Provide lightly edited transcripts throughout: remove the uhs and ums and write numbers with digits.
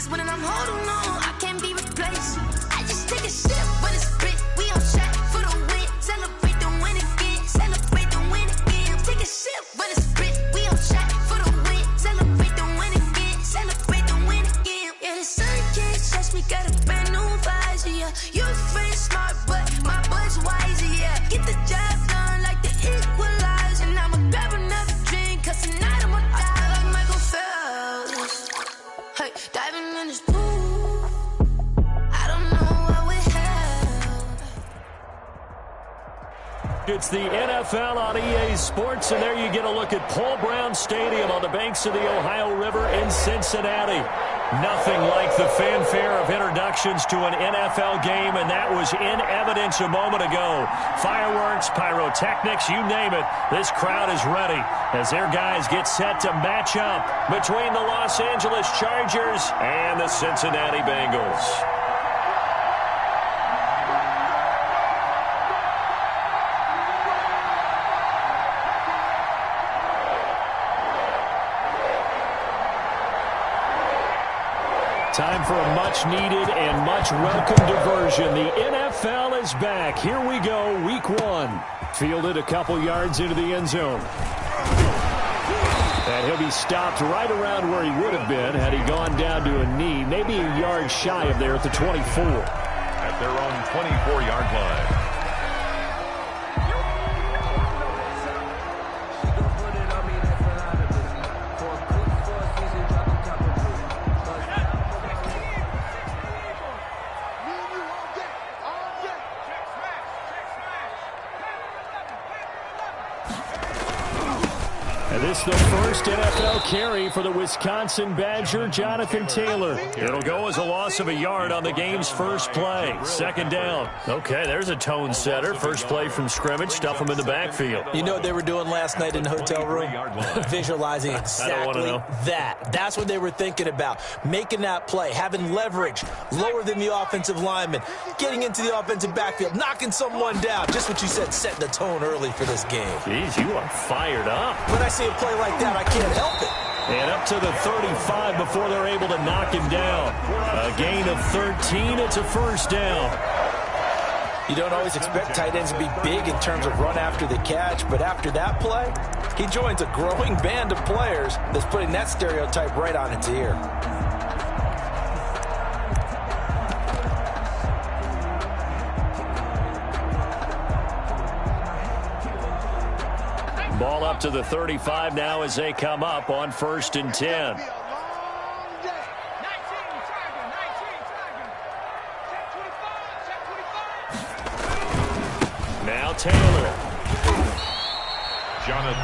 this one and I'm holding on. I can't be replaced. I just take a sip, but it's spit. We on shot for the win. Celebrate the win again. Celebrate the win again. Take a sip, but it's spit. We on shot for the win. Celebrate the win again. Celebrate the win again. Yeah, the sun can't touch me. Got a brand new visor. Yeah, your friend's smart, but my bud's wiser. Yeah, get the job done like the equalizer. And I'ma grab another drink, 'cause tonight I'ma die like Michael Phelps. Hey, diving in this pool. I don't know what we have. It's the NFL on EA Sports, and there you get a look at Paul Brown Stadium on the banks of the Ohio River in Cincinnati. Nothing like the fanfare of introductions to an NFL game, and that was in evidence a moment ago. Fireworks, pyrotechnics, you name it. This crowd is ready as their guys get set to match up between the Los Angeles Chargers and the Cincinnati Bengals. Time for a much-needed and much-welcome diversion. The NFL is back. Here we go, week one. Fielded a couple yards into the end zone. And he'll be stopped right around where he would have been had he gone down to a knee, maybe a yard shy of there at the 24. At their own 24-yard line. This is the first NFL carry for the Wisconsin Badger, Jonathan Taylor. It'll go as a loss of a yard on the game's first play. Second down. Okay, there's a tone setter. First play from scrimmage. Stuff them in the backfield. You know what they were doing last night in the hotel room? Visualizing exactly that. That's what they were thinking about. Making that play, having leverage, lower than the offensive lineman, getting into the offensive backfield, knocking someone down. Just what you said, setting the tone early for this game. Jeez, you are fired up. When I see a play like that, I can't help it. And up to the 35 before they're able to knock him down. A gain of 13. It's a first down. You don't always expect tight ends to be big in terms of run after the catch, but after that play, he joins a growing band of players that's putting that stereotype right on its ear. Ball up to the 35 now as they come up on 1st and 10. Now Taylor.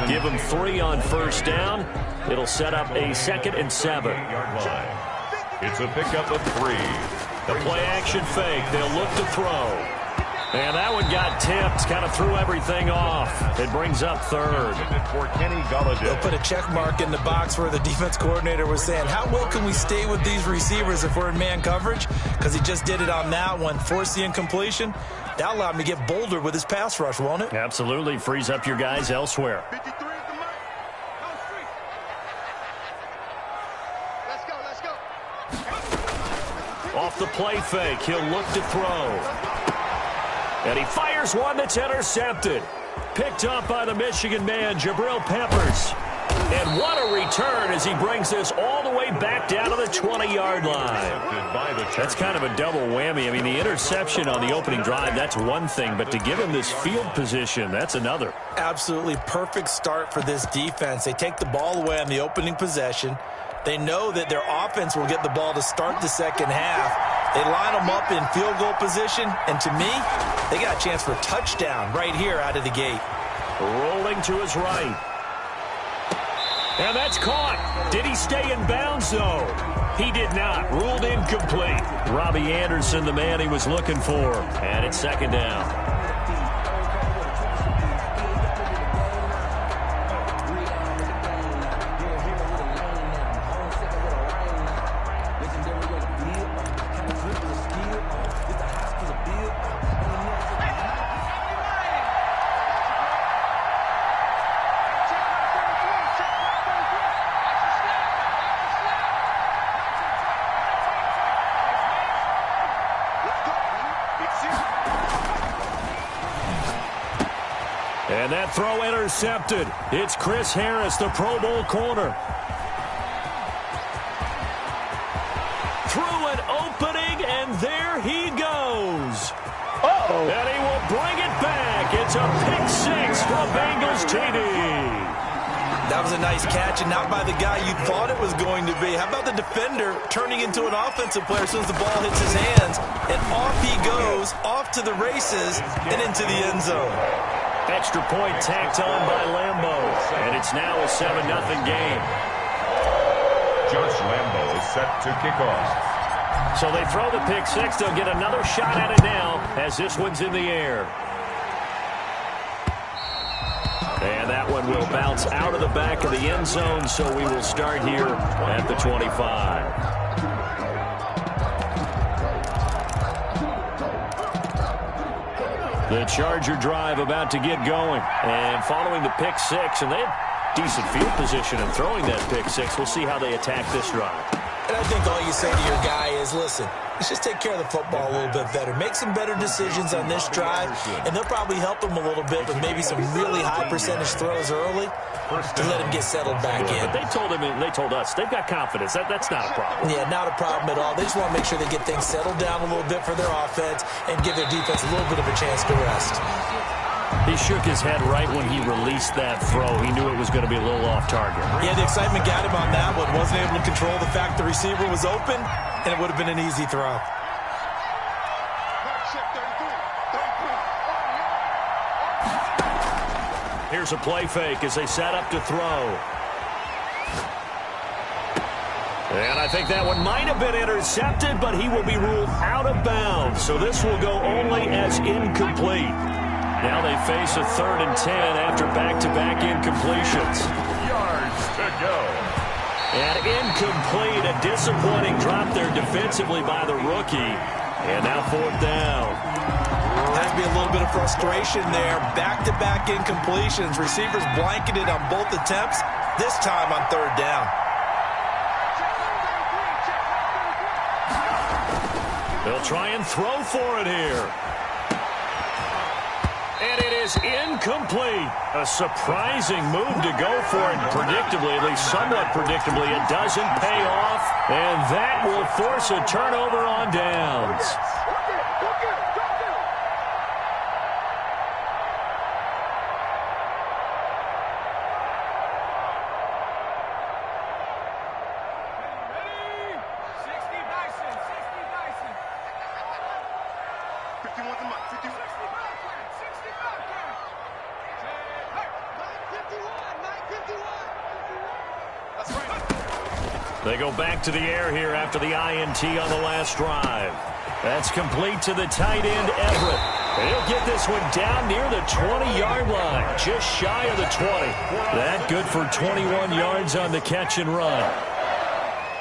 Give him 3 on first down. It'll set up a 2nd and 7. It's a pickup of 3. The play action fake. They'll look to throw. And that one got tipped, kind of threw everything off. It brings up 3rd. They'll put a check mark in the box where the defense coordinator was saying, how well can we stay with these receivers if we're in man coverage? Because he just did it on that one, forced the incompletion. That allowed him to get bolder with his pass rush, won't it? Absolutely. Frees up your guys elsewhere. Off the play fake, he'll look to throw. And he fires one that's intercepted. Picked up by the Michigan man, Jabril Peppers. And what a return as he brings this all the way back down to the 20-yard line. That's kind of a double whammy. I mean, the interception on the opening drive, that's one thing. But to give him this field position, that's another. Absolutely perfect start for this defense. They take the ball away on the opening possession. They know that their offense will get the ball to start the second half. They line them up in field goal position, and to me, they got a chance for a touchdown right here out of the gate. Rolling to his right. And that's caught. Did he stay in bounds, though? He did not. Ruled incomplete. Robbie Anderson, the man he was looking for. And it's 2nd down. And that throw intercepted. It's Chris Harris, the Pro Bowl corner. Through an opening, and there he goes. Uh-oh. And he will bring it back. It's a pick six for a Bengals TD. That was a nice catch, and not by the guy you thought it was going to be. How about the defender turning into an offensive player as soon as the ball hits his hands, and off he goes, off to the races, and into the end zone. Extra point tacked on by Lambo, and it's now a 7-0 game. Josh Lambo is set to kick off. So they throw the pick six. They'll get another shot at it now as this one's in the air. And that one will bounce out of the back of the end zone, so we will start here at the 25. The Charger drive about to get going. And following the pick six, and they have decent field position in throwing that pick six. We'll see how they attack this drive. And I think all you say to your guy is, listen, let's just take care of the football a little bit better. Make some better decisions on this drive, and they'll probably help him a little bit with maybe some really high percentage throws early to let him get settled back in. But they told him, and they told us, they've got confidence. That's not a problem. Yeah, not a problem at all. They just want to make sure they get things settled down a little bit for their offense and give their defense a little bit of a chance to rest. He shook his head right when he released that throw. He knew it was going to be a little off target. Yeah, the excitement got him on that one. Wasn't able to control the fact the receiver was open, and it would have been an easy throw. Here's a play fake as they set up to throw. And I think that one might have been intercepted, but he will be ruled out of bounds. So this will go only as incomplete. Now they face a 3rd and 10 after back-to-back incompletions. Yards to go. And incomplete, a disappointing drop there defensively by the rookie. And now 4th down. Has to be a little bit of frustration there. Back-to-back incompletions. Receivers blanketed on both attempts, this time on 3rd down. They'll try and throw for it here. And it is incomplete. A surprising move to go for it. Predictably, at least somewhat predictably, it doesn't pay off. And that will force a turnover on downs. They go back to the air here after the INT on the last drive. That's complete to the tight end, Everett. And he'll get this one down near the 20-yard line, just shy of the 20. That good for 21 yards on the catch and run.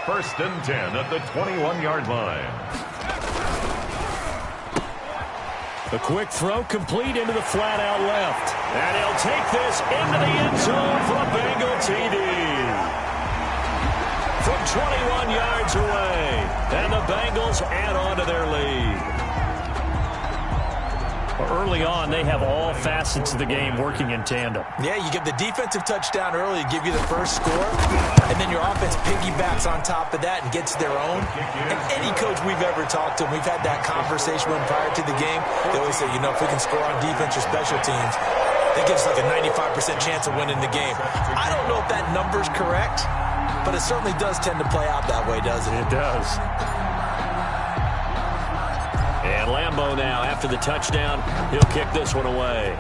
1st and 10 at the 21-yard line. A quick throw complete into the flat out left. And he'll take this into the end zone for a Bengal TD. From 21 yards away. And the Bengals add on to their lead. Early on, they have all facets of the game working in tandem. Yeah, you give the defensive touchdown early to give you the first score, and then your offense piggybacks on top of that and gets their own. And any coach we've ever talked to, we've had that conversation with prior to the game, they always say, you know, if we can score on defense or special teams, that gives like a 95% chance of winning the game. I don't know if that number's correct, but it certainly does tend to play out that way, doesn't it? It does. And Lambo now, after the touchdown, he'll kick this one away.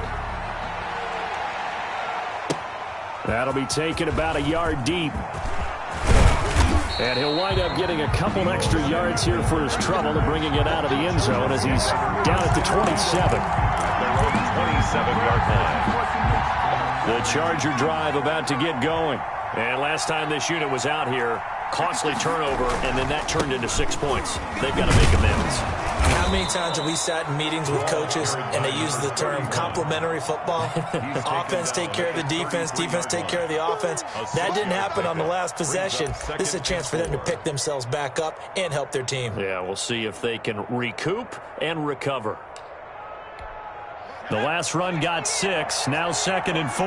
That'll be taken about a yard deep. And he'll wind up getting a couple extra yards here for his trouble and bringing it out of the end zone as he's down at the 27. Their own 27-yard line. The Charger drive about to get going. And last time this unit was out here, costly turnover, and then that turned into 6 points. They've got to make amends. How many times have we sat in meetings with coaches and they use the term complementary football? Offense take care of the defense, defense take care of the offense. That didn't happen on the last possession. This is a chance for them to pick themselves back up and help their team. Yeah, we'll see if they can recoup and recover. The last run got 6. Now 2nd and 4.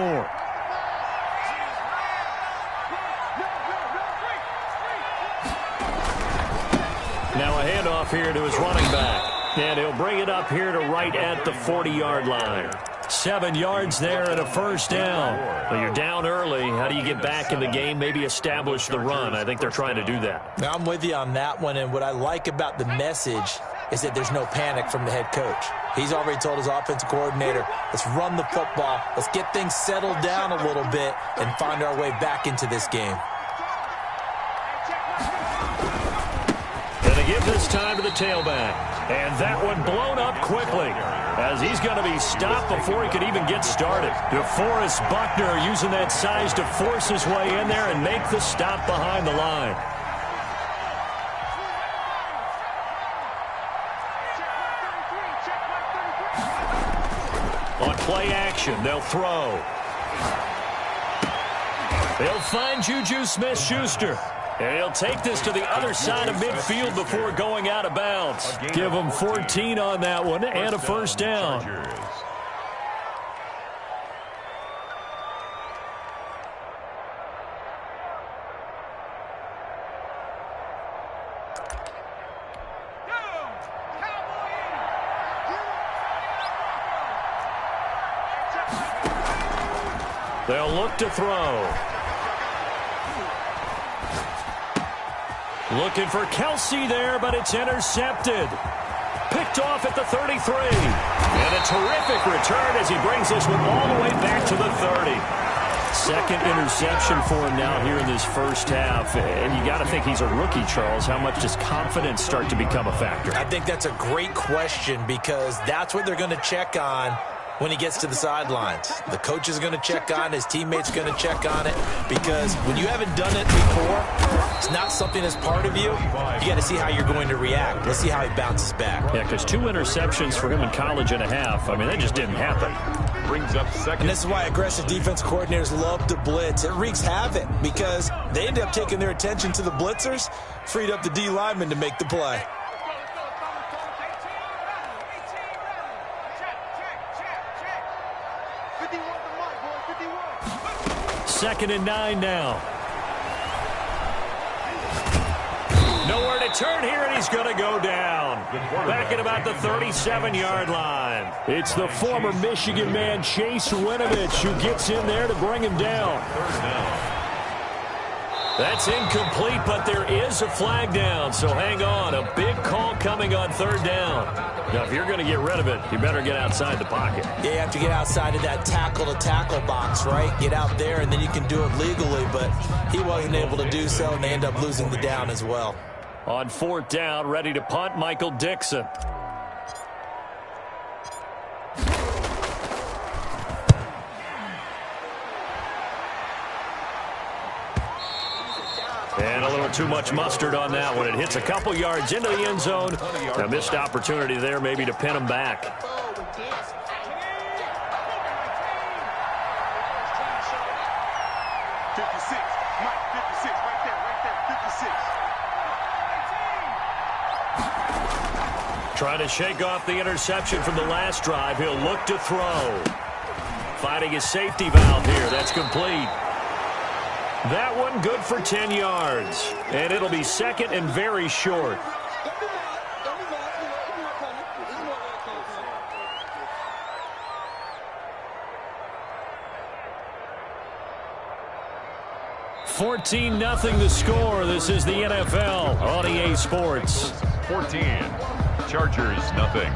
Now a handoff here to his running back. And he'll bring it up here to right at the 40-yard line. 7 yards there and a first down. Well, you're down early. How do you get back in the game? Maybe establish the run. I think they're trying to do that. Now, I'm with you on that one, and what I like about the message is that there's no panic from the head coach. He's already told his offensive coordinator, let's run the football, let's get things settled down a little bit and find our way back into this game. And they give this time to the tailback. And that one blown up quickly as he's going to be stopped before he could even get started. DeForest Buckner using that size to force his way in there and make the stop behind the line. On play action, they'll throw. They'll find Juju Smith-Schuster. And he'll take this to the other side of midfield before going out of bounds. Give him 14 on that one and a first down. They'll look to throw. Looking for Kelsey there, but it's intercepted. Picked off at the 33. And a terrific return as he brings this one all the way back to the 30. Second interception for him now here in this first half. And you got to think he's a rookie, Charles. How much does confidence start to become a factor? I think that's a great question because that's what they're going to check on when he gets to the sidelines. The coach is going to check on it. His teammates are going to check on it because when you haven't done it before, it's not something that's part of you. You got to see how you're going to react. Let's see how he bounces back. Yeah, because 2 interceptions for him in college and a half. I mean, that just didn't happen. Brings up second. And this is why aggressive defense coordinators love to blitz. It wreaks havoc because they end up taking their attention to the blitzers, freed up the D lineman to make the play. Second and 9 now. Nowhere to turn here, and he's going to go down. Back at about the 37-yard line. It's the former Michigan man, Chase Winovich, who gets in there to bring him down. That's incomplete, but there is a flag down, so hang on. A big call coming on 3rd down. Now, if you're going to get rid of it, you better get outside the pocket. Yeah, you have to get outside of that tackle-to-tackle box, right? Get out there, and then you can do it legally, but he wasn't able to do so, and they end up losing the down as well. On 4th down, ready to punt, Michael Dixon. And a little too much mustard on that one. It hits a couple yards into the end zone. A missed opportunity there maybe to pin him back. Trying to shake off the interception from the last drive. He'll look to throw. Finding his safety valve here. That's complete. That one good for 10 yards. And it'll be second and very short. $14-0 the score. This is the NFL on EA Sports. 14. Chargers, nothing.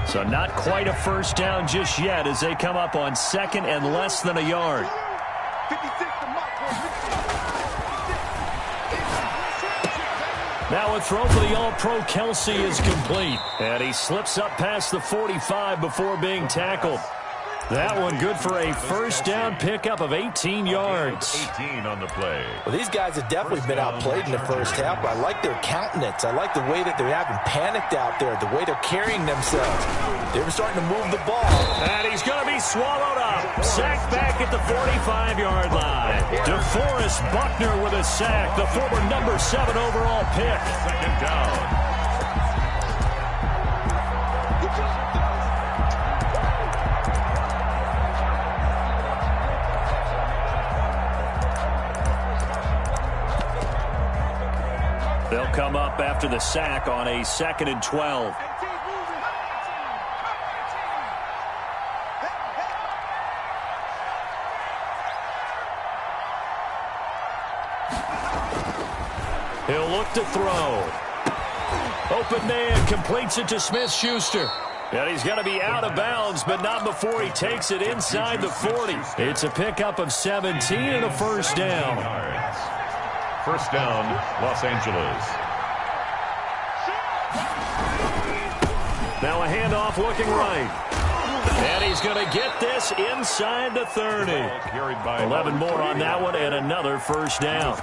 So not quite a first down just yet as they come up on second and less than a yard. Now a throw for the All-Pro Kelsey is complete. And he slips up past the 45 before being tackled. That one good for a first down pickup of 18 yards. 18 on the play. Well, these guys have definitely been outplayed in the first half, but I like their countenance. I like the way that they're having panicked out there, the way they're carrying themselves. They're starting to move the ball. And he's going to be swallowed up. Sacked back at the 45-yard line. DeForest Buckner with a sack, the former number 7 overall pick. Second down. They'll come up after the sack on a 2nd and 12. He'll look to throw. Open man, completes it to Smith-Schuster. And he's going to be out of bounds, but not before he takes it inside the 40. It's a pickup of 17 and a first down. First down, Los Angeles. Now a handoff looking right. And he's going to get this inside the 30. 11 more on that one and another first down.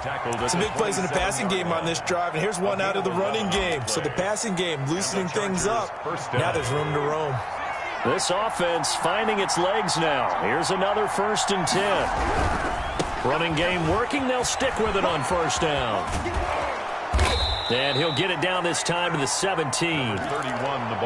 Some big plays in the passing game on this drive, and here's one out of the running game. So the passing game loosening things up. Now there's room to roam. This offense finding its legs now. Here's another 1st and 10. Running game working. They'll stick with it on first down. And he'll get it down this time to the 17.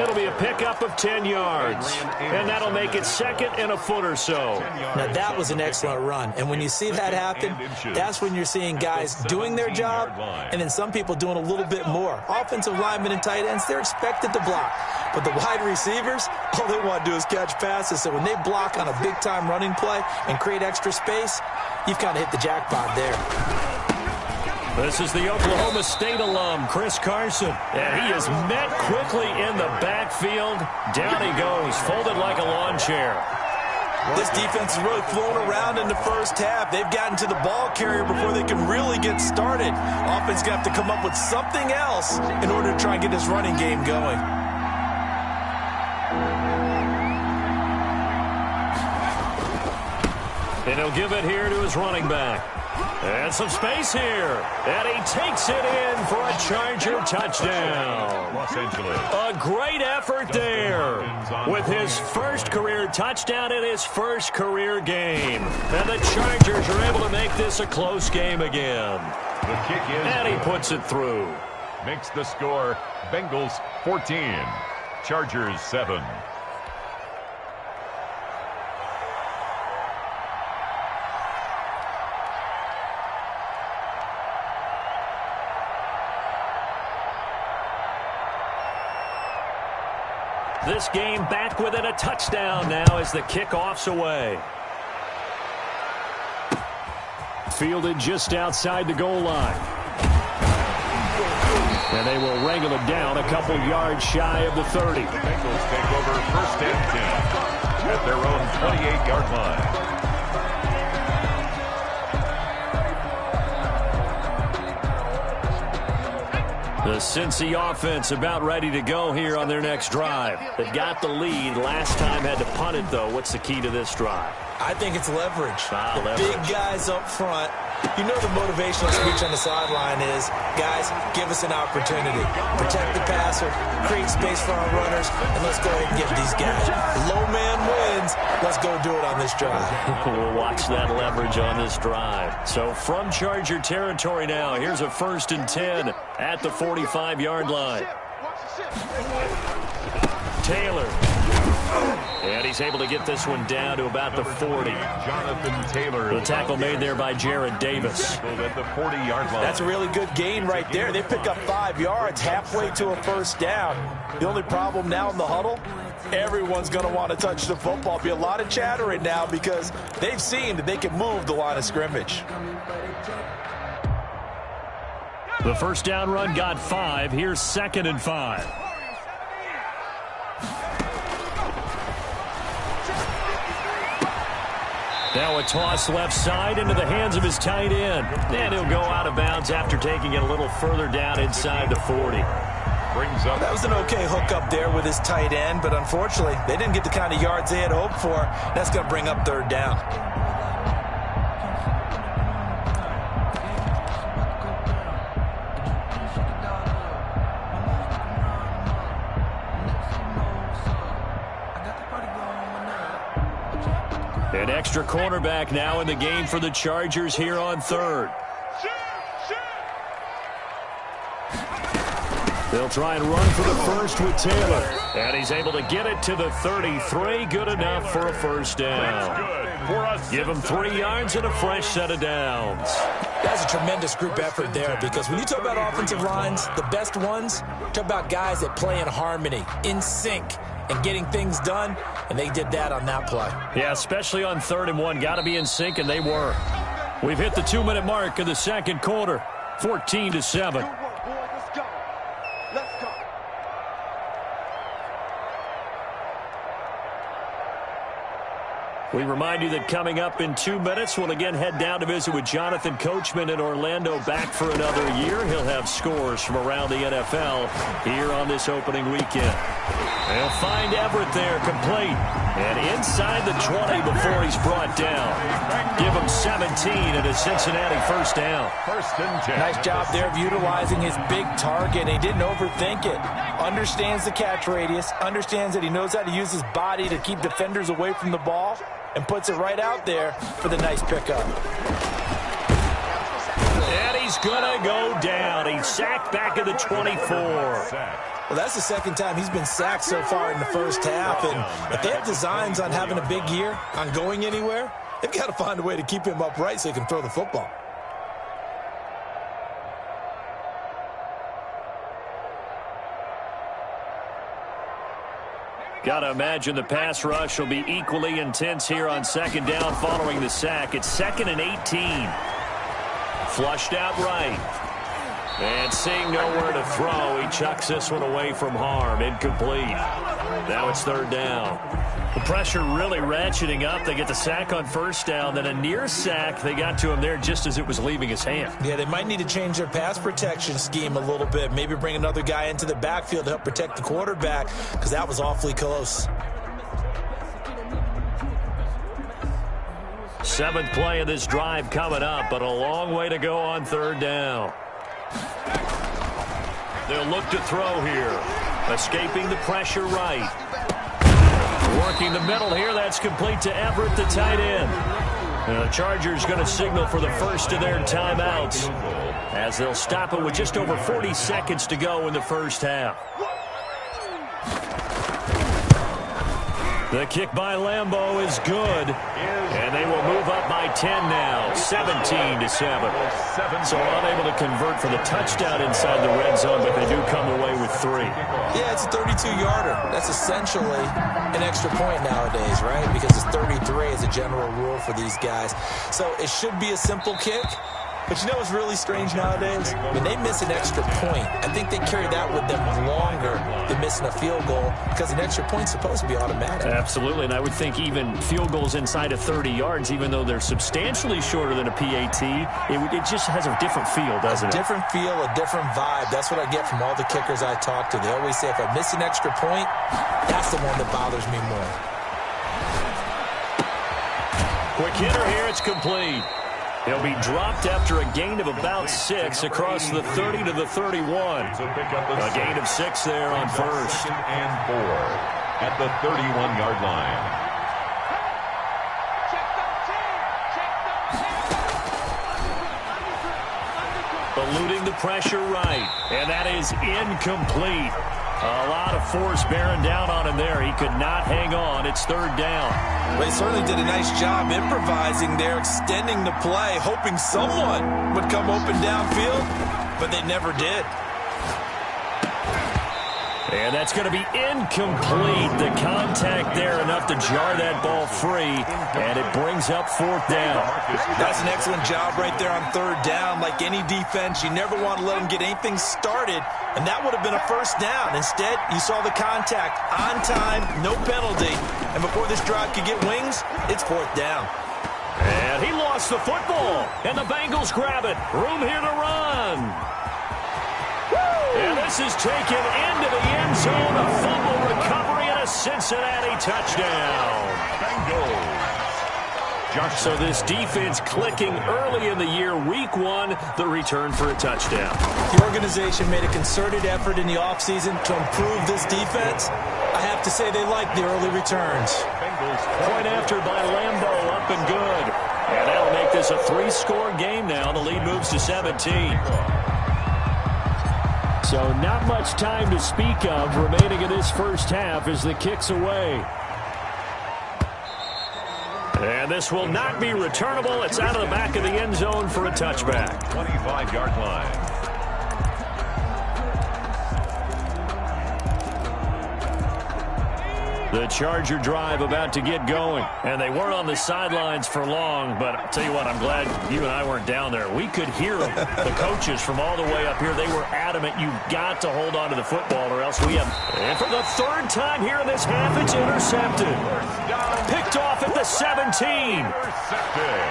It'll be a pickup of 10 yards. And that'll make it 2nd and a foot or so. Now, that was an excellent run. And when you see that happen, that's when you're seeing guys doing their job and then some people doing a little bit more. Offensive linemen and tight ends, they're expected to block. But the wide receivers, all they want to do is catch passes. So when they block on a big-time running play and create extra space, you've kind of hit the jackpot there. This is the Oklahoma State alum, Chris Carson. And he is met quickly in the backfield. Down he goes, folded like a lawn chair. This defense is really flown around in the first half. They've gotten to the ball carrier before they can really get started. Offense going to have to come up with something else in order to try and get this running game going. And he'll give it here to his running back. And some space here. And he takes it in for a Charger touchdown. Los Angeles. A great effort there with his first career touchdown in his first career game. And the Chargers are able to make this a close game again. The kick is. And he puts it through. Makes the score Bengals 14, Chargers 7. This game back within a touchdown now as the kickoff's away. Fielded just outside the goal line. And they will wrangle it down a couple yards shy of the 30. The Bengals take over 1st and 10 at their own 28-yard line. The Cincy offense about ready to go here on their next drive. They've got the lead. Last time had to punt it, though. What's the key to this drive? I think it's leverage. Leverage. Big guys up front. You know the motivational speech on the sideline is, guys, give us an opportunity. Protect the passer, create space for our runners, and let's go ahead and get these guys. Low man wins. Let's go do it on this drive. We'll watch that leverage on this drive. So from Charger territory now, here's a 1st and 10 at the 45-yard line. Taylor. And he's able to get this one down to about the 40. Jonathan Taylor. The tackle made there by Jared Davis. At the 40-yard line. That's a really good gain right there. They pick up 5 yards halfway to a first down. The only problem now in the huddle, everyone's going to want to touch the football. Be a lot of chattering now because they've seen that they can move the line of scrimmage. The first down run got 5. Here's 2nd and 5. Now a toss left side into the hands of his tight end. And he'll go out of bounds after taking it a little further down inside the 40. Brings up. That was an okay hook up there with his tight end, but unfortunately, they didn't get the kind of yards they had hoped for. That's going to bring up 3rd down. An extra cornerback now in the game for the Chargers here on 3rd. They'll try and run for the first with Taylor. And he's able to get it to the 33. Good enough for a first down. Give him 3 yards and a fresh set of downs. That's a tremendous group effort there, because when you talk about offensive lines, the best ones, talk about guys that play in harmony, in sync, and getting things done, and they did that on that play. Yeah, especially on 3rd and 1. Got to be in sync, and they were. We've hit the 2-minute mark of the second quarter, 14-7. We remind you that coming up in 2 minutes, we'll again head down to visit with Jonathan Coachman in Orlando, back for another year. He'll have scores from around the NFL here on this opening weekend. They'll find Everett there, complete. And inside the 20 before he's brought down. Give him 17 and a Cincinnati first down. First and 10. Nice job there of utilizing his big target. He didn't overthink it. Understands the catch radius. Understands that he knows how to use his body to keep defenders away from the ball. And puts it right out there for the nice pickup. And he's going to go down. He's sacked back at the 24. Well, that's the second time he's been sacked so far in the first half. And if they have designs on having a big year, on going anywhere, they've got to find a way to keep him upright so he can throw the football. Got to imagine the pass rush will be equally intense here on second down following the sack. It's 2nd and 18. Flushed out right. And seeing nowhere to throw, he chucks this one away from harm. Incomplete. Now it's 3rd down. The pressure really ratcheting up. They get the sack on first down, then a near sack. They got to him there just as it was leaving his hand. Yeah, they might need to change their pass protection scheme a little bit. Maybe bring another guy into the backfield to help protect the quarterback, because that was awfully close. 7th play of this drive coming up, but a long way to go on 3rd down. They'll look to throw here. Escaping the pressure right. Working the middle here. That's complete to Everett, the tight end. The Chargers going to signal for the first of their timeouts, as they'll stop it with just over 40 seconds to go in the first half. The kick by Lambeau is good, and they will move up by 10 now, 17-7. So unable to convert for the touchdown inside the red zone, but they do come away with 3. Yeah, it's a 32-yarder. That's essentially an extra point nowadays, right? Because it's 33 as a general rule for these guys. So it should be a simple kick. But you know what's really strange nowadays? When they miss an extra point, I think they carry that with them longer than missing a field goal, because an extra point's supposed to be automatic. Absolutely, and I would think even field goals inside of 30 yards, even though they're substantially shorter than a PAT, it just has a different feel, doesn't it? A different feel, a different vibe. That's what I get from all the kickers I talk to. They always say, if I miss an extra point, that's the one that bothers me more. Quick hitter here, it's complete. He'll be dropped after a gain of about 6 across the 30 to the 31. A gain of 6 there on first. 2nd and 4 at the 31-yard line. Eluding the pressure right, and that is incomplete. A lot of force bearing down on him there. He could not hang on. It's 3rd down. They certainly did a nice job improvising there, extending the play, hoping someone would come open downfield, but they never did. And that's going to be incomplete. The contact there enough to jar that ball free, and it brings up 4th down. That's an excellent job right there on 3rd down. Like any defense, you never want to let them get anything started, and that would have been a first down. Instead, you saw the contact on time, no penalty, and before this drive could get wings, it's 4th down. And he lost the football, and the Bengals grab it. Room here to run. And this is taken into the end zone. A fumble recovery and a Cincinnati touchdown. So this defense clicking early in the year. Week 1, the return for a touchdown. The organization made a concerted effort in the offseason to improve this defense. I have to say they like the early returns. Point after by Lambeau, up and good. And that'll make this a 3-score game now. The lead moves to 17. So not much time to speak of remaining in this first half as the kick's away. And And this will not be returnable. It's out of the back of the end zone for a touchback. 25-yard line. The Charger drive about to get going. And they weren't on the sidelines for long, but I'll tell you what, I'm glad you and I weren't down there. We could hear them. The coaches from all the way up here, they were adamant. You've got to hold on to the football or else we have. And for the third time here in this half, it's intercepted. Picked off at the 17. Intercepted.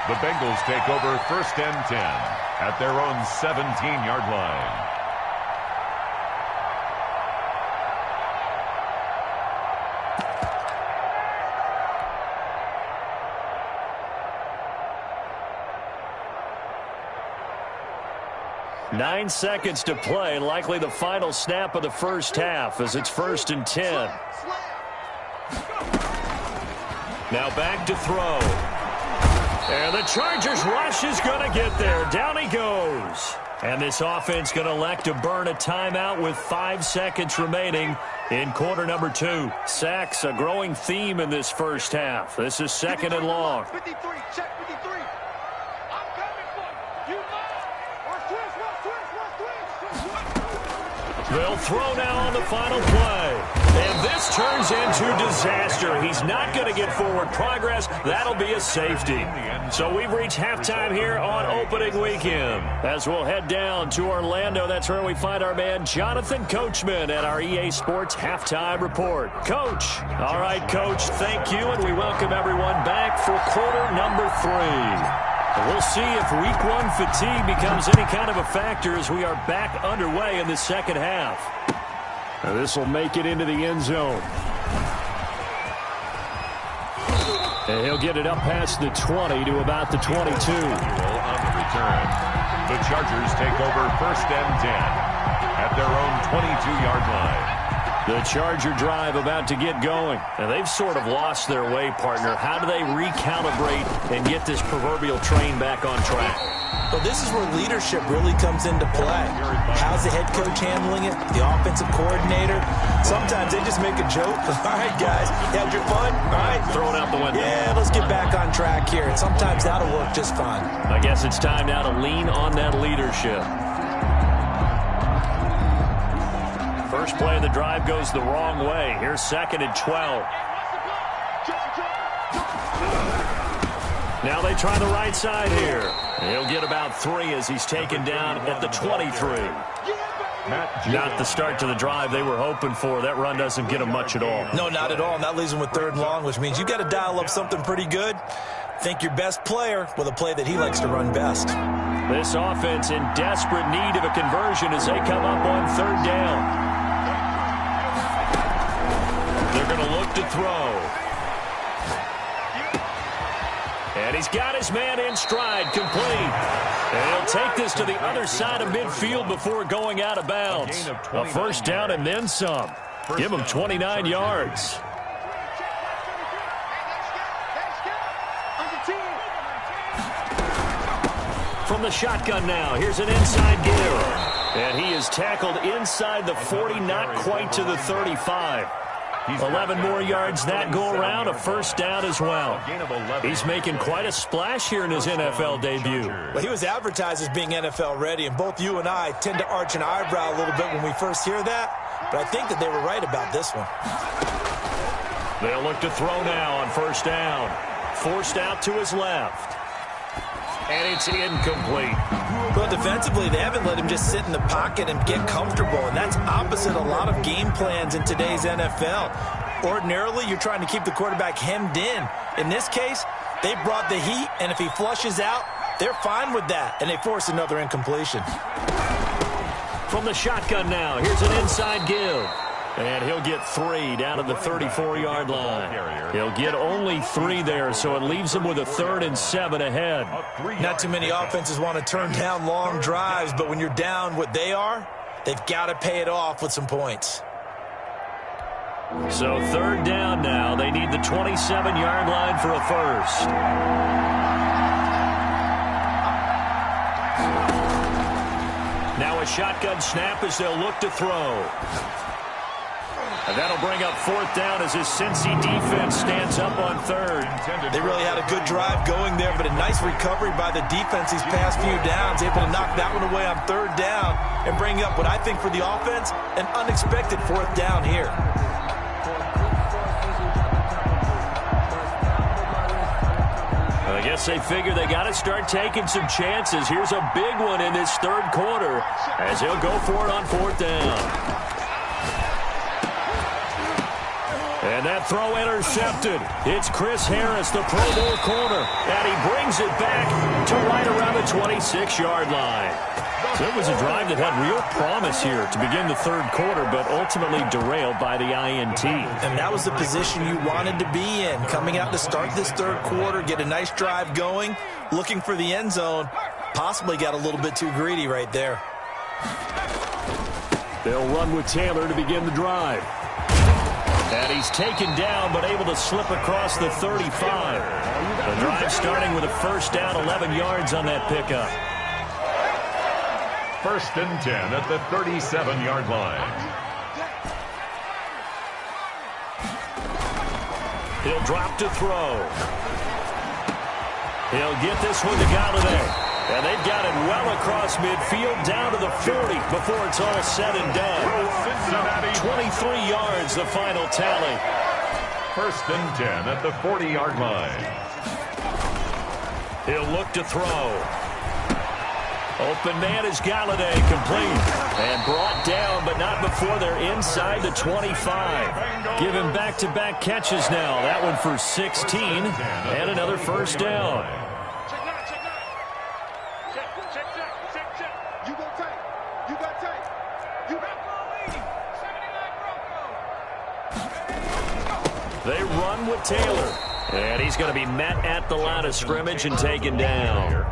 The Bengals take over 1st and 10 at their own 17-yard line. Nine seconds to play, likely the final snap of the first half as it's 1st and 10. Now back to throw. And the Chargers rush is going to get there. Down he goes. And this offense going to elect to burn a timeout with 5 seconds remaining in quarter number 2. Sacks, a growing theme in this first half. This is 2nd and long. 53, check 53. I'm coming for you. They'll throw now on the final play. And this turns into disaster. He's not going to get forward progress. That'll be a safety. So we've reached halftime here on opening weekend. As we'll head down to Orlando, that's where we find our man Jonathan Coachman at our EA Sports Halftime Report. Coach. All right, Coach, thank you, and we welcome everyone back for quarter number 3. We'll see if week 1 fatigue becomes any kind of a factor as we are back underway in the second half. Now this will make it into the end zone. And he'll get it up past the 20 to about the 22. On the return, the Chargers take over 1st and 10 at their own 22-yard line. The Charger drive about to get going. And they've sort of lost their way, partner. How do they recalibrate and get this proverbial train back on track? Well, this is where leadership really comes into play. How's the head coach handling it? The offensive coordinator? Sometimes they just make a joke. All right, guys, you had your fun? All right. Throw it out the window. Yeah, let's get back on track here. And sometimes that'll work just fine. I guess it's time now to lean on that leadership. First play of the drive goes the wrong way. Here's 2nd and 12. Now they try the right side here. He'll get about 3 as he's taken down at the 23. Not the start to the drive they were hoping for. That run doesn't get them much at all. No, not at all. And that leaves them with 3rd and long, which means you got to dial up something pretty good. Think your best player with a play that he likes to run best. This offense in desperate need of a conversion as they come up on 3rd down. They're going to look to throw. And he's got his man in stride, complete. And he'll take this to the other side of midfield before going out of bounds. A 1st down and then some. Give him 29 yards. From the shotgun now, here's an inside give. And he is tackled inside the 40, not quite to the 35. 11 more yards that go around, a 1st down as well. He's making quite a splash here in his NFL debut. Well, he was advertised as being NFL ready, and both you and I tend to arch an eyebrow a little bit when we first hear that, but I think that they were right about this one. They'll look to throw now on 1st down. Forced out to his left. And it's incomplete. Well, defensively, they haven't let him just sit in the pocket and get comfortable, and that's opposite a lot of game plans in today's NFL. Ordinarily, you're trying to keep the quarterback hemmed in. In this case, they brought the heat, and if he flushes out, they're fine with that, and they force another incompletion. From the shotgun now, here's an inside give. And he'll get 3 down to the 34-yard line. He'll get only 3 there, so it leaves him with a 3rd and 7 ahead. Not too many offenses want to turn down long drives, but when you're down what they are, they've got to pay it off with some points. So 3rd down now. They need the 27-yard line for a 1st. Now a shotgun snap as they'll look to throw. And that'll bring up fourth down as his Cincy defense stands up on third. They really had a good drive going there, but a nice recovery by the defense these past few downs, able to knock that one away on third down and bring up what I think for the offense, an unexpected fourth down here. I guess they figure they got to start taking some chances. Here's a big one in this third quarter as he'll go for it on fourth down. And that throw intercepted. It's Chris Harris, the Pro Bowl corner, and he brings it back to right around the 26-yard line. So it was a drive that had real promise here to begin the third quarter, but ultimately derailed by the INT. And that was the position you wanted to be in, coming out to start this third quarter, get a nice drive going, looking for the end zone. Possibly got a little bit too greedy right there. They'll run with Taylor to begin the drive. And he's taken down, but able to slip across the 35. The drive starting with a first down, 11 yards on that pickup. First and 10 at the 37-yard line. He'll drop to throw. He'll get this one to Galladay. And they've got it well across midfield, down to the 40 before it's all said and done. 23 yards, the final tally. First and 10 at the 40-yard line. He'll look to throw. Open man is Galladay, complete. And brought down, but not before they're inside the 25. Give him back-to-back catches now. That one for 16 and another first down. They run with Taylor. And he's going to be met at the line of scrimmage and taken down.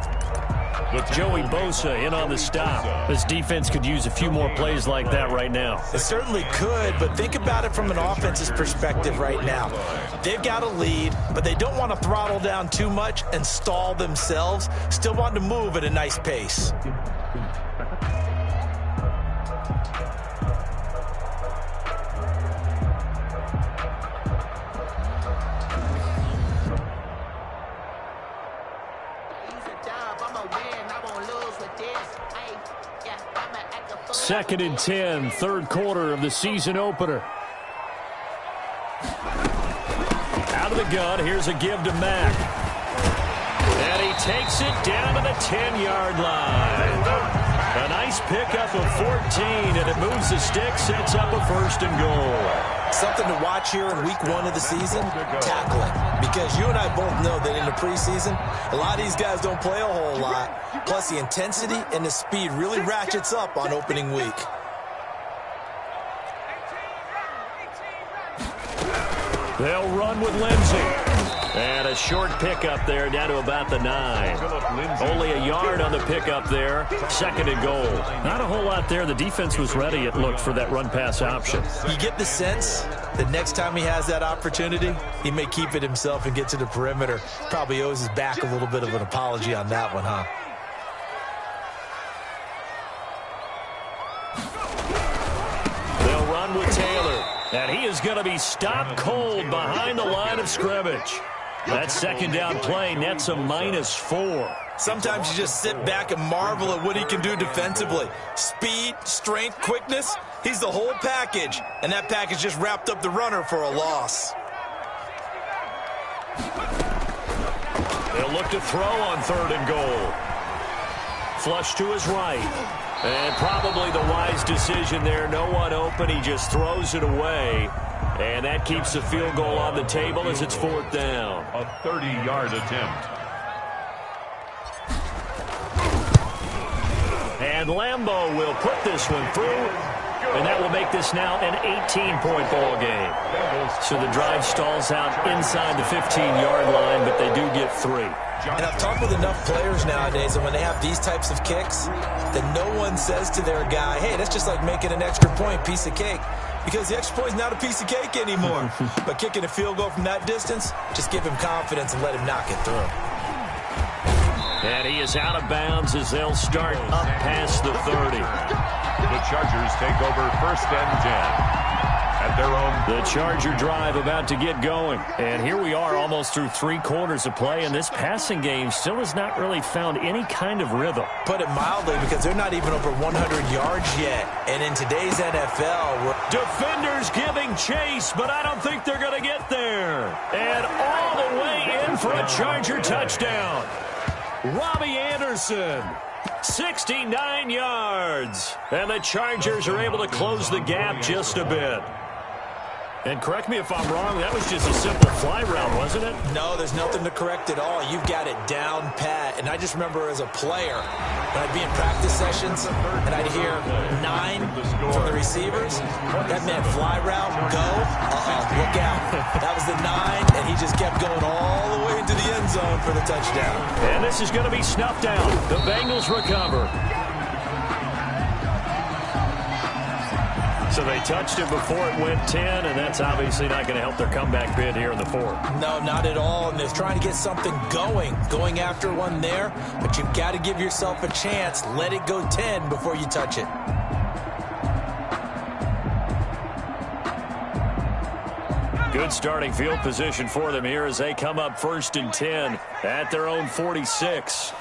Joey Bosa in on the stop. This defense could use a few more plays like that right now. It certainly could, but think about it from an offense's perspective right now. They've got a lead, but they don't want to throttle down too much and stall themselves. Still want to move at a nice pace. Second and 10, third quarter of the season opener. Out of the gun, here's a give to Mack. And he takes it down to the 10-yard line. A nice pickup of 14, and it moves the stick, sets up a first and goal. Something to watch here in week one of the season, tackling. Because you and I both know that in the preseason, a lot of these guys don't play a whole lot. Plus, the intensity and the speed really ratchets up on opening week. They'll run with Lindsey. And a short pickup there down to about the 9. Only a yard on the pickup there. Second and goal. Not a whole lot there. The defense was ready, it looked, for that run-pass option. You get the sense that next time he has that opportunity, he may keep it himself and get to the perimeter. Probably owes his back a little bit of an apology on that one, huh? They'll run with Taylor. And he is going to be stopped cold behind the line of scrimmage. That second down play nets a -4. Sometimes you just sit back and marvel at what he can do defensively. Speed, strength, quickness, he's the whole package. And that package just wrapped up the runner for a loss. They'll look to throw on third and goal. Flush to his right. And probably the wise decision there. No one open. He just throws it away. And that keeps the field goal on the table as it's fourth down. A 30-yard attempt. And Lambeau will put this one through. And that will make this now an 18-point ball game. So the drive stalls out inside the 15-yard line, but they do get 3. And I've talked with enough players nowadays, and when they have these types of kicks, that no one says to their guy, hey, that's just like making an extra point, piece of cake. Because the extra point is not a piece of cake anymore. But kicking a field goal from that distance, just give him confidence and let him knock it through. And he is out of bounds as they'll start up past the 30. The Chargers take over first and 10 at at their own. The Charger drive about to get going. And here we are almost through 3 quarters of play, and this passing game still has not really found any kind of rhythm. Put it mildly, because they're not even over 100 yards yet. And in today's NFL, defenders giving chase, but I don't think they're going to get there. And all the way in for a Charger touchdown. Robbie Anderson. 69 yards. And the Chargers are able to close the gap just a bit. And correct me if I'm wrong, that was just a simple fly route, wasn't it? No, there's nothing to correct at all. You've got it down pat. And I just remember as a player, when I'd be in practice sessions and I'd hear 9 from the receivers, that meant fly route, go, look out. That was the 9, and he just kept going all the way into the end zone for the touchdown. And this is going to be snuffed out. The Bengals recover. So they touched him before it went 10, and that's obviously not going to help their comeback bid here in the 4th. No, not at all, and they're trying to get something going after one there, but you've got to give yourself a chance. Let it go 10 before you touch it. Good starting field position for them here as they come up 1st and 10 at their own 46.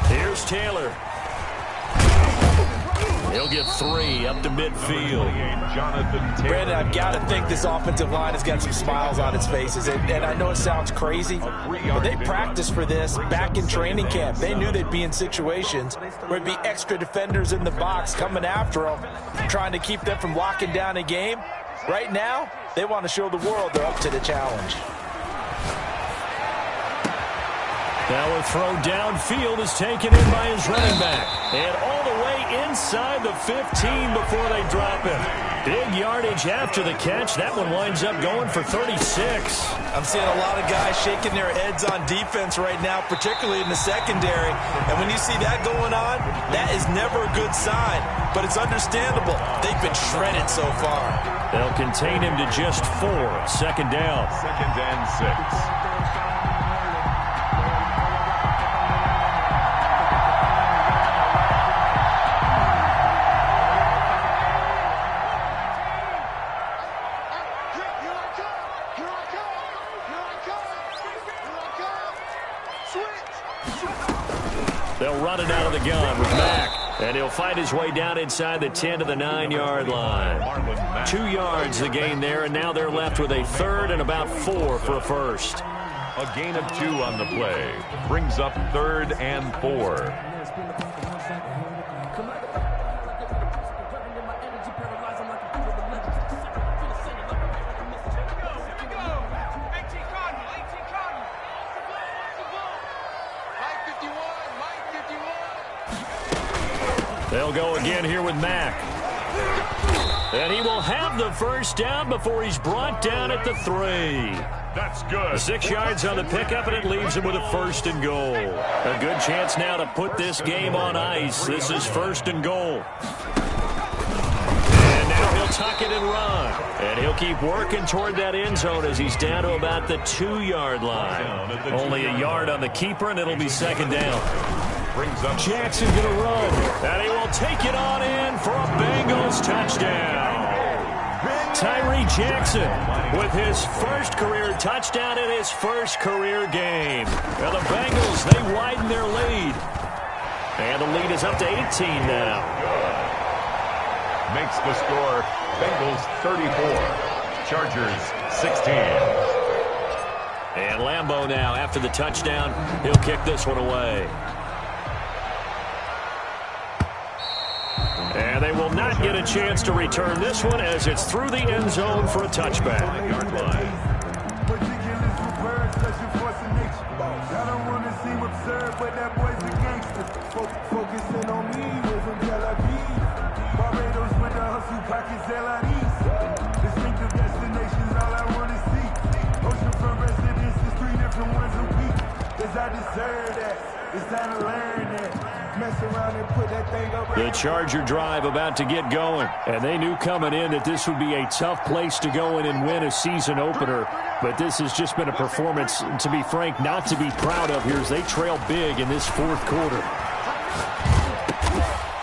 Here's Taylor. He'll get 3 up to midfield. Brandon, I've got to think this offensive line has got some smiles on its faces. And I know it sounds crazy, but they practiced for this back in training camp. They knew they'd be in situations where it'd be extra defenders in the box coming after them, trying to keep them from locking down a game. Right now, they want to show the world they're up to the challenge. Now a throw downfield is taken in by his running back. And all the way inside the 15 before they drop him. Big yardage after the catch. That one winds up going for 36. I'm seeing a lot of guys shaking their heads on defense right now, particularly in the secondary. And when you see that going on, that is never a good sign. But it's understandable. They've been shredded so far. They'll contain him to just 4. 2nd down. 2nd and 6. They'll run it out of the gun with Mack. And he'll fight his way down inside the 10 to the 9-yard line. 2 yards the gain there, and now they're left with a 3rd and about 4 for a first. A gain of 2 on the play. Brings up 3rd and 4. They'll go again here with Mack. And he will have the first down before he's brought down at the 3. That's good. 6 yards on the pickup, and it leaves him with a 1st and goal. A good chance now to put this game on ice. This is 1st and goal. And now he'll tuck it and run. And he'll keep working toward that end zone as he's down to about the 2-yard line. Only a yard on the keeper, and it'll be 2nd down. Brings up Jackson going to run, and he will take it on in for a Bengals touchdown. Tyree Jackson with his first career touchdown in his first career game. Now the Bengals, they widen their lead. And the lead is up to 18 now. makes the score Bengals 34, Chargers 16. And Lambeau now, after the touchdown, he'll kick this one away. And they will not get a chance to return this one as it's through the end zone for a touchback. The Charger drive about to get going, and they knew coming in that this would be a tough place to go in and win a season opener, but this has just been a performance, to be frank, not to be proud of here as they trail big in this fourth quarter.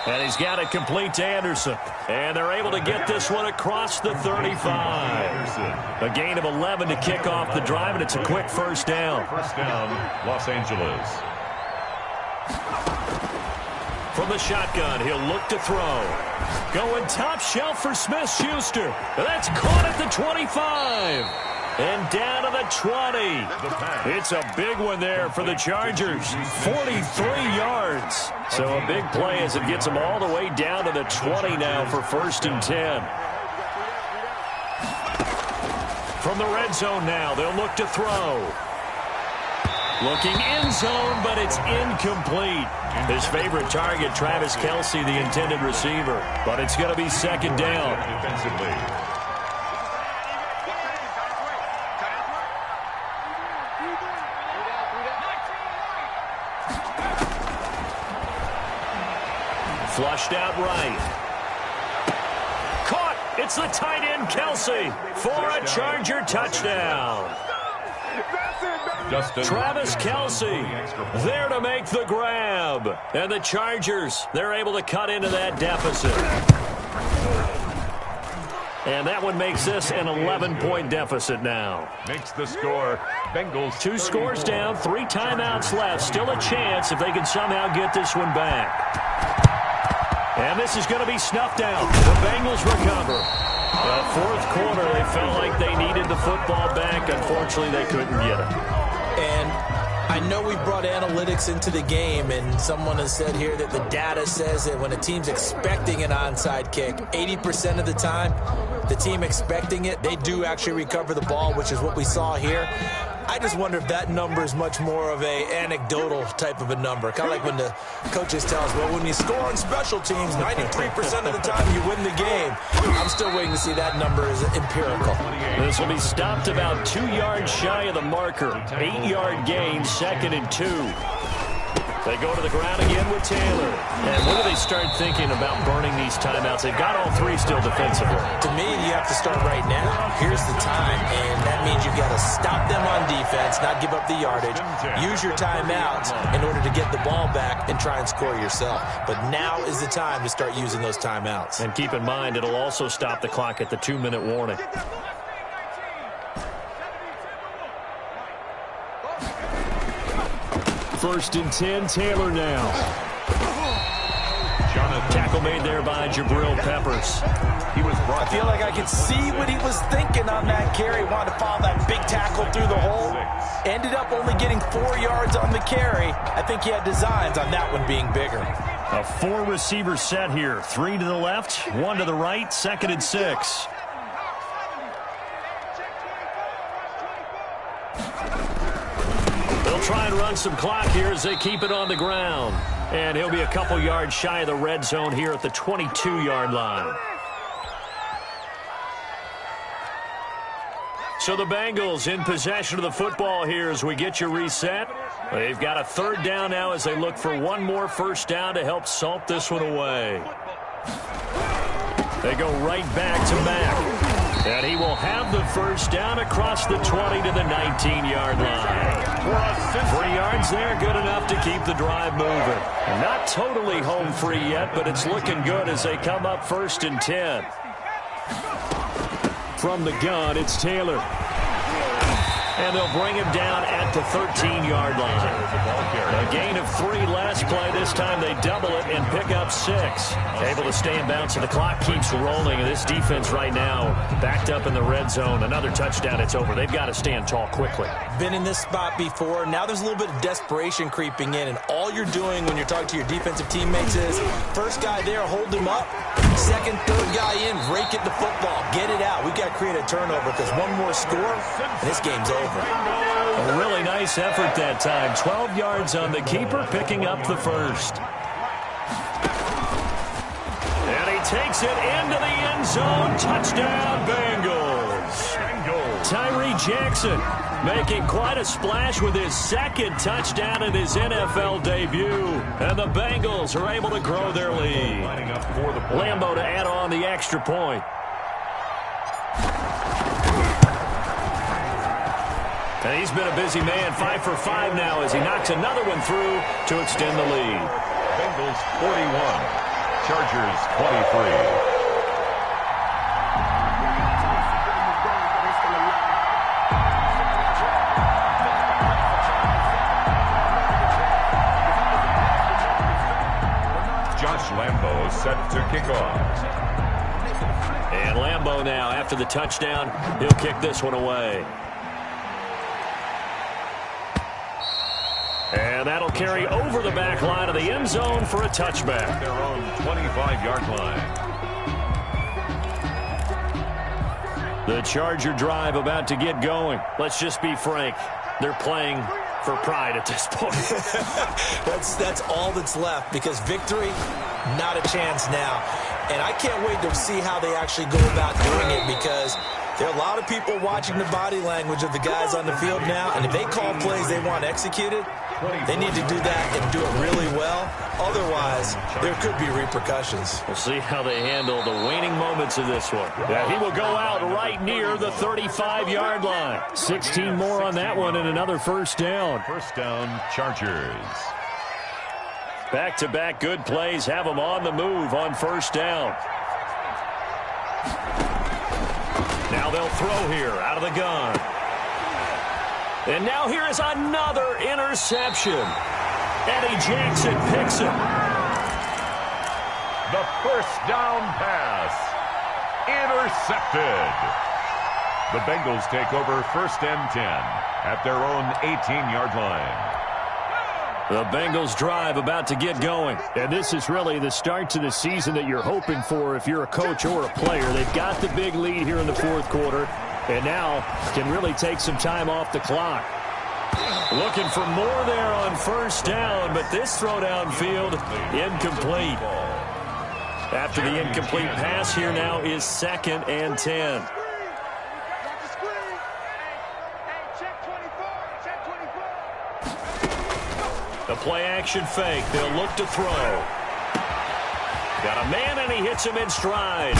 And he's got it complete to Anderson. And they're able to get this one across the 35. A gain of 11 to kick off the drive, and it's a quick first down. First down, Los Angeles. From the shotgun, he'll look to throw. Going top shelf for Smith-Schuster. That's caught at the 25. And down to the 20. It's a big one there for the Chargers. 43 yards. So a big play as it gets them all the way down to the 20 now for 1st and 10. From the red zone now, they'll look to throw. Looking end zone, but it's incomplete. His favorite target, Travis Kelce, the intended receiver. But it's going to be 2nd down. Defensively. Flushed out right. Caught. It's the tight end, Kelce, for a Charger touchdown. Travis Kelce there to make the grab. And the Chargers, they're able to cut into that deficit. And that one makes this an 11-point deficit now. Makes the score Bengals 2 scores down, 3 timeouts left. Still a chance if they can somehow get this one back. And this is going to be snuffed out. The Bengals recover. The 4th quarter, they felt like they needed the football back. Unfortunately, they couldn't get it. And I know we brought analytics into the game, and someone has said here that the data says that when a team's expecting an onside kick, 80% of the time, the team expecting it, they do actually recover the ball, which is what we saw here. I just wonder if that number is much more of a anecdotal type of a number. Kind of like when the coaches tell us, well, when you score on special teams, 93% of the time you win the game. I'm still waiting to see that number is empirical. This will be stopped about 2 yards shy of the marker. 8-yard gain, 2nd and 2. They go to the ground again with Taylor. And when do they start thinking about burning these timeouts? They've got all 3 still defensively. To me, you have to start right now. Here's the time, and that means you've got to stop them on defense, not give up the yardage. Use your timeouts in order to get the ball back and try and score yourself. But now is the time to start using those timeouts. And keep in mind, it'll also stop the clock at the 2-minute warning. First and 10, Taylor now. Tackle made there by Jabril Peppers. I feel like I could see what he was thinking on that carry. Wanted to follow that big tackle through the hole. Ended up only getting 4 yards on the carry. I think he had designs on that one being bigger. A 4-receiver set here. 3 to the left, 1 to the right, 2nd and 6. They'll try and run some clock here as they keep it on the ground. And he'll be a couple yards shy of the red zone here at the 22-yard line. So the Bengals in possession of the football here as we get you reset. They've got a 3rd down now as they look for one more first down to help salt this one away. They go right back to Mack. And he will have the first down across the 20 to the 19-yard line. 3 yards there, good enough to keep the drive moving. Not totally home free yet, but it's looking good as they come up 1st and 10. From the gun, it's Taylor. And they'll bring him down at the 13-yard line. A gain of 3 last play. This time they double it and pick up 6. Able to stay in bounds, and the clock keeps rolling. This defense right now backed up in the red zone. Another touchdown, it's over. They've got to stand tall quickly. Been in this spot before. Now there's a little bit of desperation creeping in, and all you're doing when you're talking to your defensive teammates is first guy there, hold him up. Second, third guy in, rake it the football. Get it out. We've got to create a turnover because one more score, and this game's over. A really nice effort that time. 12 yards on the keeper, picking up the first. And he takes it into the end zone. Touchdown, Bengals. Tyree Jackson making quite a splash with his 2nd touchdown in his NFL debut. And the Bengals are able to grow their lead. Lambo to add on the extra point. And he's been a busy man, 5 for 5 now as he knocks another one through to extend the lead. Bengals 41, Chargers 23. Lambeau set to kick off. And Lambeau now, after the touchdown, he'll kick this one away. And that'll carry over the back line of the end zone for a touchback. Their own 25-yard line. The Charger drive about to get going. Let's just be frank. They're playing for pride at this point. That's all that's left, because victory, not a chance now. And I can't wait to see how they actually go about doing it, because there are a lot of people watching the body language of the guys on the field now, and if they call plays they want executed, they need to do that and do it really well. Otherwise, there could be repercussions. We'll see how they handle the waning moments of this one. Yeah, he will go out right near the 35-yard line. 16 more on that one and another first down. First down, Chargers. Back-to-back good plays have them on the move on first down. Now they'll throw here out of the gun. And now here is another interception. Eddie Jackson picks it. The first down pass. Intercepted. The Bengals take over first and 10 at their own 18-yard line. The Bengals drive about to get going. And this is really the start to the season that you're hoping for if you're a coach or a player. They've got the big lead here in the fourth quarter, and now can really take some time off the clock. Looking for more there on first down, but this throw downfield incomplete. After the incomplete pass, here now is 2nd and 10. The play-action fake. They'll look to throw. Got a man, and he hits him in stride.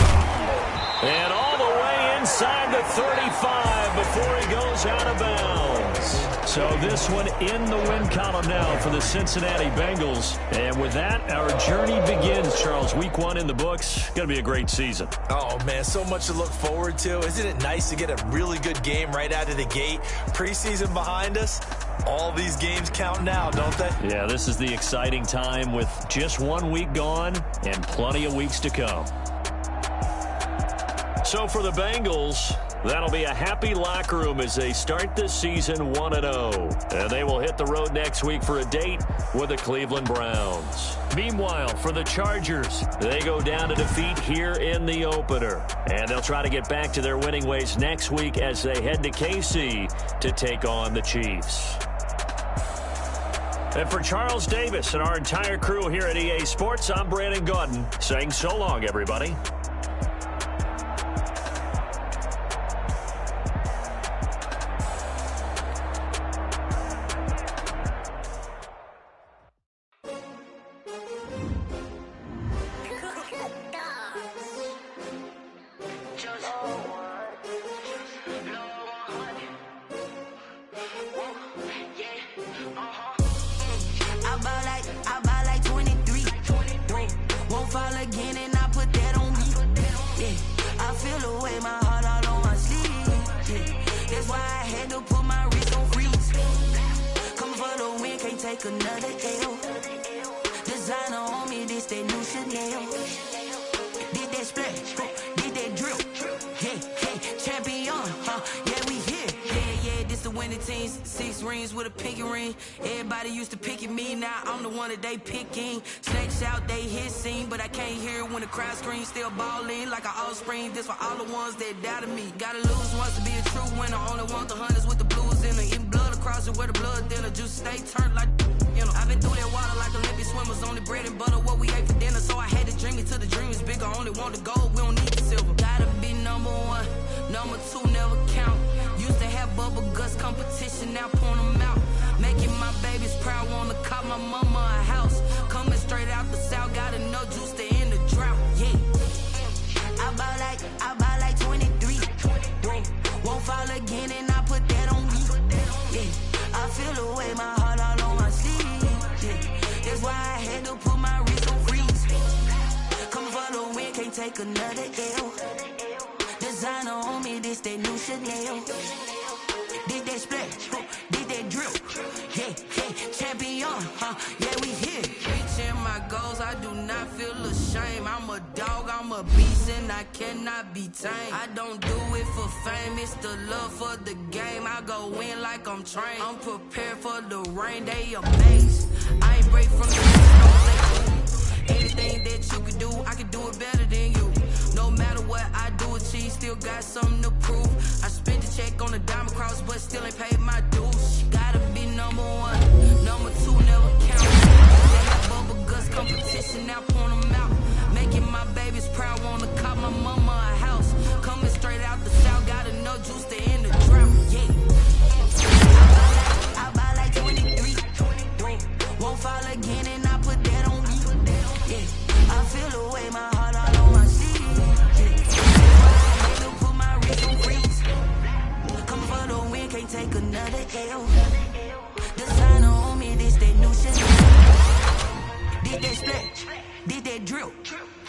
And all the way inside the 35 before he goes out of bounds. So this one in the win column now for the Cincinnati Bengals. And with that, our journey begins, Charles. Week 1 in the books. Going to be a great season. Oh, man, so much to look forward to. Isn't it nice to get a really good game right out of the gate? Preseason behind us. All these games count now, don't they? Yeah, this is the exciting time with just 1 week gone and plenty of weeks to come. So for the Bengals, that'll be a happy locker room as they start this season 1-0. And they will hit the road next week for a date with the Cleveland Browns. Meanwhile, for the Chargers, they go down to defeat here in the opener. And they'll try to get back to their winning ways next week as they head to KC to take on the Chiefs. And for Charles Davis and our entire crew here at EA Sports, I'm Brandon Gaudin saying so long, everybody. Still ballin' like an offspring. This for all the ones that doubted me. Gotta lose once to be a true winner. Only want the hunters with the blues in them. Eating blood across it where the blood thinner. Just stay turned like, you know. I've been through that water like Olympic swimmers. Only bread and butter what we ate for dinner. So I had to dream it till the dream is bigger. Only want the gold, we don't need the silver. Gotta be number 1, number 2 never count. Used to have bubble guts competition, now point them out. Making my babies proud, wanna call my mama a house. Coming straight out the south, got enough juice to end the drought. Yeah. I buy like 23. Won't fall again, and I put that on me. Yeah, I feel the way, my heart all on my sleeve. Yeah, that's why I had to put my wrist on freeze. take another L. Designer on me, this that new Chanel. Did that splash, did that drip. Yeah, yeah, champion, yeah, we here. Reaching my goals, I do not feel ashamed. I'm a dog, I'm a beast, and I cannot be tamed. I don't do it for fame, it's the love for the game. I go in like I'm trained. I'm prepared for the rain, they amazed. I ain't break from the anything that you can do, I can do it better than you. No matter what I do, achieve, still got something to prove. I spent the check on the diamond cross, but still ain't paid my dues. Gotta be number one, number two never count. They have bubble guts competition, now point them out. Making my babies proud, wanna cop my mama a house. Coming straight out the south, got enough juice to end the drought. Yeah, I buy like 23. Won't fall again, and I put that on me. Yeah, I feel the way, my heart all on my sleeve. Yeah, I put my wrist on freeze. Come for the win, can't take another L. Designer on me, this that new Chanel. Did that splash, did that drill.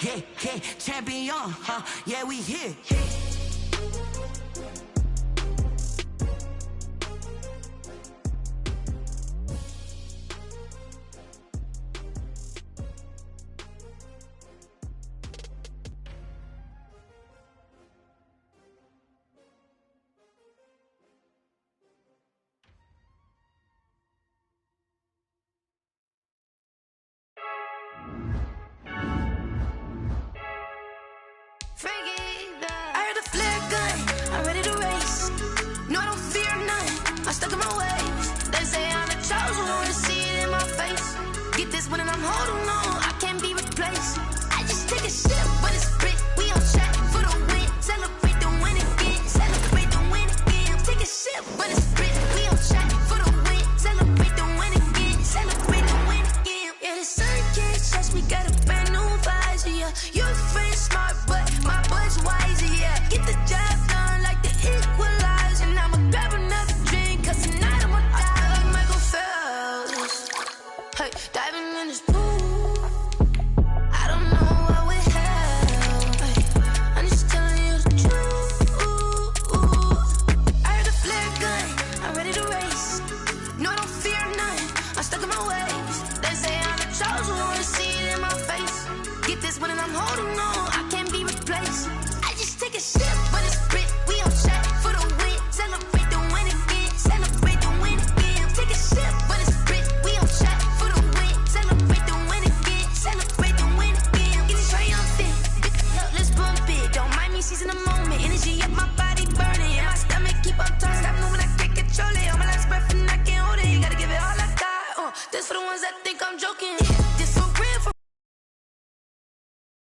Yeah, yeah, champion, yeah, we here. I heard the flare gun, I'm ready to race. No, I don't fear none, I'm stuck in my ways. They say I'm the chosen one, to see it in my face. Get this one and I'm holding on, I can't be replaced. I just take a sip, but it's split, we on track for the win. Celebrate the win again, celebrate the win again. Take a sip, but it's split, we on track for the win. Celebrate the win again, celebrate the win again. Yeah, the sun can't touch me, got a brand new visor, yeah. Your friend smart, but my boy's wiser, yeah. Get the job done like the equalizer. And I'ma grab another drink, cause tonight I'ma die like Michael Phelps. Hey, diving in this pool, I don't know what would help. Hey, I'm just telling you the truth. I heard the flare gun, I'm ready to race. No, I don't fear none, I'm stuck in my ways. They say I'm the chosen one, to see it in my face. Get this one and I'm holding on, I can't be replaced. I just take a sip, but it's split, we on track for the win. Celebrate the win again, celebrate the win again. Take a sip, but it's split, we on track for the win. Celebrate the win again, celebrate the win again. Get it triumphant, let's bump it. Don't mind me seizing the moment, energy up my body.